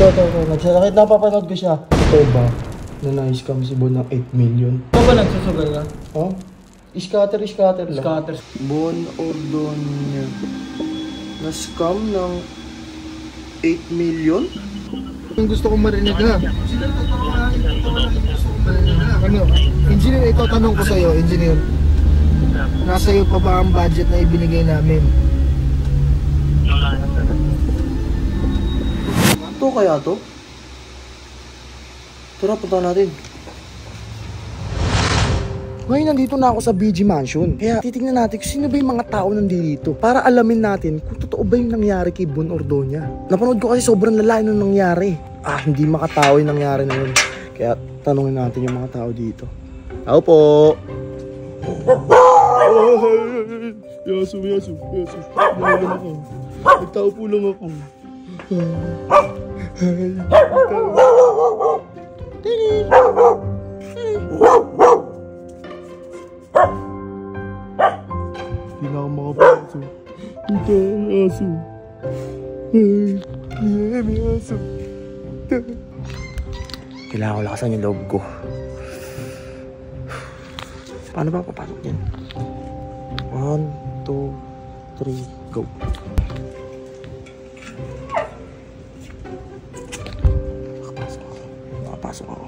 Ito. Nagsasakit na papanood ko siya. Ito ba? Na na-scam si Bon ng 8 million. Ito ba nagsusugal ka? Oh? Scatter lang. Scatter. Bon Ordonia. Na-scam ng 8 million? Yung gusto kong marinig ha. Ano? Engineer, ito tanong ko sa'yo, engineer. Nasa iyo pa ba ang budget na ibinigay namin? Ito kaya to? Tara, punta natin. Ngayon nandito na ako sa BG Mansion. Kaya titignan natin kung sino ba yung mga tao nandito para alamin natin kung totoo ba yung nangyari kay Bon Ordonia. Napanood ko kasi sobrang lalayo nung nangyari. Hindi makatao yung nangyari na yun. Kaya tanungin natin yung mga tao dito. Tao po! Yaso. Nalaman ako. Nagtao po lang ako. Hindi na ako makapasok. Ito, aso. May aso. Kailangan ko lakasan yung loob ko. Paano ba papasok yan? 1, 2, 3, go. Nakapasok ako.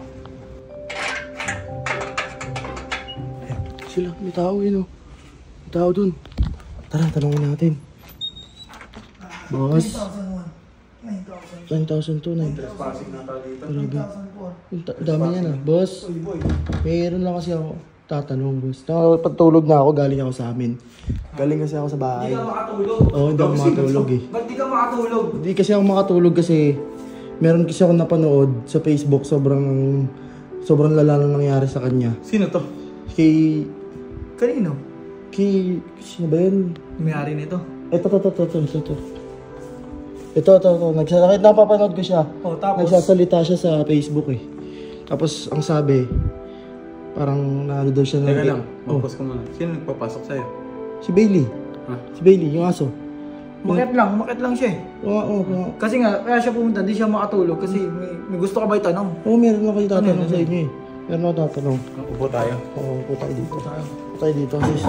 Ayan, sila, may tao yun oh. May tao dun. Tara, tanongin natin. Boss? 9,000 to, 9,000. Dami yan ah. Boss, mayroon lang kasi ako tatanong, boss. Pagtulog na ako, galing ako sa amin. Galing kasi ako sa bahay. Hindi ka makatulog? Oo, hindi ako makatulog eh. Ba't di ka makatulog? Hindi kasi ako makatulog kasi meron kasi ako napanood sa Facebook, sobrang lala nang nangyari sa kanya. Sino to? Kay... Kanino? Sino ba yun? May-ari nito? Ito. Nagsasakit na papanood ko siya. Oh, tapos? Nagsasalita siya sa Facebook eh. Tapos ang sabi, parang naano daw siya na... Teka lang, mag-pause ko muna. Sino nagpapasok sa'yo? Si Bailey. Ha? Si Bailey, yung aso. Umakit lang siya eh. Oo. Kasi nga, kaya siya pumunta, di siya makatulog kasi may gusto ka ba itanong? Oo, meron ako tatanong sa inyo eh. Meron ako tatanong. Upo tayo. Oo, upo tayo dito. Upo tayo dito. Sis.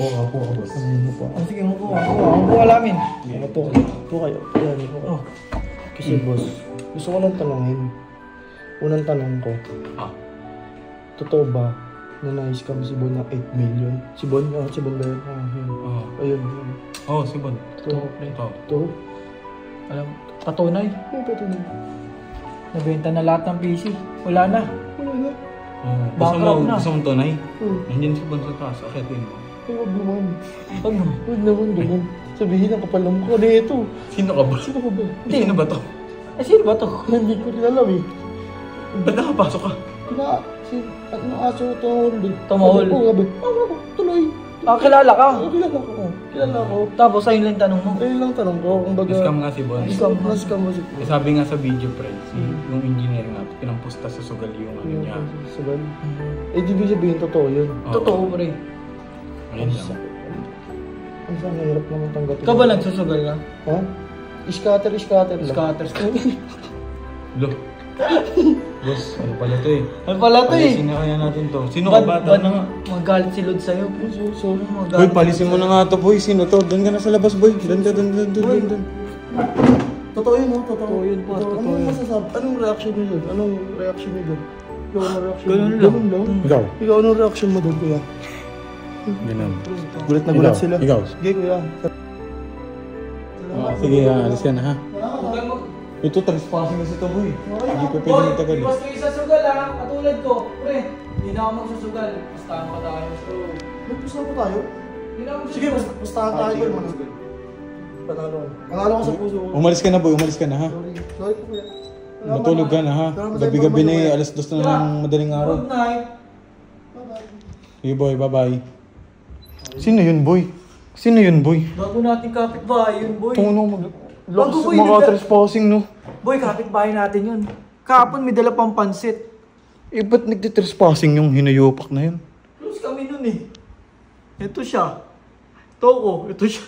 Upo, boss. Ano po? Oh, sige, upo alamin. Upo kayo. Yan, upo kayo. Kasi boss, gusto ko lang tanongin. Unang tanong ko. Totoo ba na na-scam si Bon ng 8 million? Si Bon ba yun? Ayun. Oo, si Bon. Ito? Alam, patunay. Ano patunay? Nabenta na lahat ng PC. Wala na. Gusto mong tunay? Nandiyan si Bon sa taas. Akitin mo. Ay, wag naman. Wag naman ganun. Sabihin ang kapal ng mukha na ito. Sino ka ba? Sino ka ba? Sino ba to? Sino ba to? Hindi ko rin alam eh. Ba't nakapasok ka? Ano aso tumahol din? Tumahol? Oo, tuloy. Kilala ka? Kilala ko. Tapos ayun lang tanong mo. Ayun lang tanong ko. Kung baga... Scam nga si Bon. Scam mo si Bon. Sabi nga sa video, friends, yung engineer nga, pinampusta sa sugal yung ano niya. Sugal? Di ba sabihin totoo yun? Totoo mo rin. Ayun lang. Ang saan hirap naman tanggapin. Ikaw ba nagsusugal ka? Ha? Scatter lang. Scatters. Lo. Boss, ano pala to eh? Palisin na kaya natin to. Sino ka bata na nga? Magalit si Lod sa'yo. Sorry. Boy, palisin mo na nga to, boy. Sino to? Doon ka na sa labas, boy. Doon. Totoo yun, no? Totoo yun po. Totoo yun. Anong reaction niyo doon? Ikaw, anong reaction mo? Ganun lang. Ikaw, anong reaction mo doon, kuya? Ganun. Gulat na gulat sila. Ikaw. Sige, kuya. Sige, alis ka na ha. Ito, trespassing kasi ito, boy. Hindi pa pwede magtagal. Iwas ko isa sugal ha. Katulad ko. Pre, hindi na ako magsusugal. Pustahan pa tayo. Magpustahan pa tayo? Hindi na ako magsusugal. Sige, pustahan tayo. Panalo ko sa puso ko. Umalis ka na, boy. Umalis ka na ha. Sorry po, kuya. Matulog ka na ha. Gabi-gabi na eh. Alas 2 na ng madaling araw. Good night. Sige, boy. Bye-bye. Sino yun, boy? Bago natin kapitbahay yun, boy. Lakas mga trespassing, no? Boy, kapitbahay natin yun. Kahapon may dala pang pansit. Ba't nagtitrespassing yung hinayupak na yun? Close kami nun eh. Ito siya. Ito ko. Ito siya.